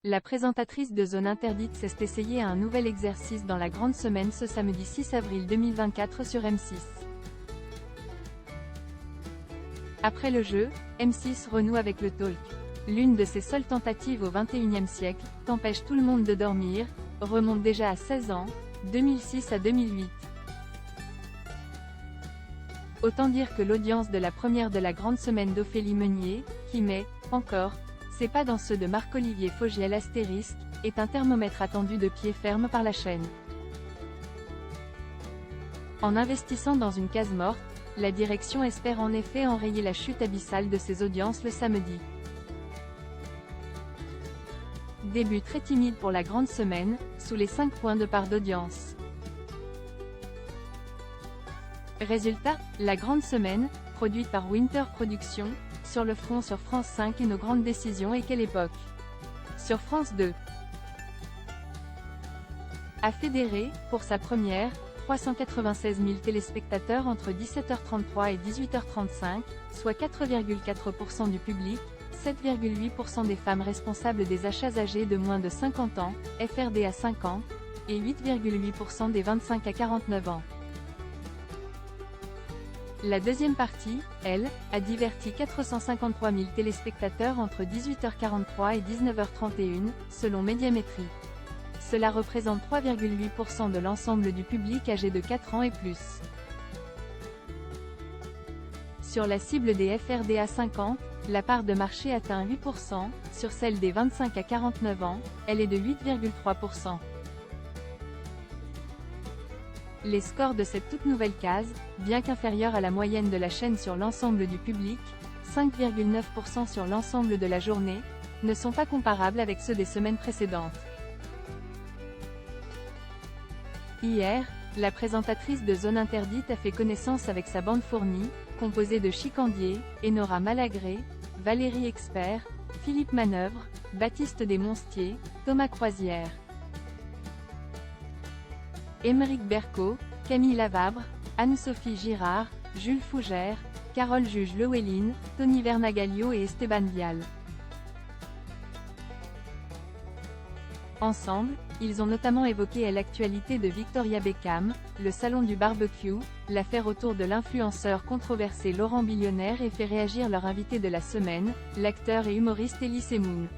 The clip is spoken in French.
La présentatrice de Zone Interdite s'est essayée à un nouvel exercice dans la grande semaine ce samedi 6 avril 2024 sur M6. Après le jeu, M6 renoue avec le talk. L'une de ses seules tentatives au XXIe siècle, qu'empêche tout le monde de dormir, remonte déjà à 16 ans, 2006 à 2008. Autant dire que l'audience de la première de la grande semaine d'Ophélie Meunier, qui met, encore, ses pas dans ceux de Marc-Olivier Fogiel astérisque, est un thermomètre attendu de pied ferme par la chaîne. En investissant dans une case morte, la direction espère en effet enrayer la chute abyssale de ses audiences le samedi. Début très timide pour la grande semaine, sous les 5 points de part d'audience. Résultat, la grande semaine, produite par Winter Productions, sur le front sur France 5 et nos grandes décisions et quelle époque. Sur France 2. A fédéré, pour sa première, 396 000 téléspectateurs entre 17h33 et 18h35, soit 4,4% du public, 7,8% des femmes responsables des achats âgées de moins de 50 ans, FRD à 5 ans, et 8,8% des 25 à 49 ans. La deuxième partie, elle, a diverti 453 000 téléspectateurs entre 18h43 et 19h31, selon Médiamétrie. Cela représente 3,8% de l'ensemble du public âgé de 4 ans et plus. Sur la cible des FRD à 50, la part de marché atteint 8%, sur celle des 25 à 49 ans, elle est de 8,3%. Les scores de cette toute nouvelle case, bien qu'inférieurs à la moyenne de la chaîne sur l'ensemble du public, 5,9% sur l'ensemble de la journée, ne sont pas comparables avec ceux des semaines précédentes. Hier, la présentatrice de Zone Interdite a fait connaissance avec sa bande fournie, composée de Chicandier, Enora Malagré, Valérie Expert, Philippe Manœuvre, Baptiste Desmonstiers, Thomas Croisière, Émeric Berco, Camille Lavabre, Anne-Sophie Girard, Jules Fougère, Carole Juge-Lewelyn, Tony Vernagallio et Esteban Vial. Ensemble, ils ont notamment évoqué l'actualité de Victoria Beckham, le salon du barbecue, l'affaire autour de l'influenceur controversé Laurent Billionnaire et fait réagir leur invité de la semaine, l'acteur et humoriste Elie Semoun.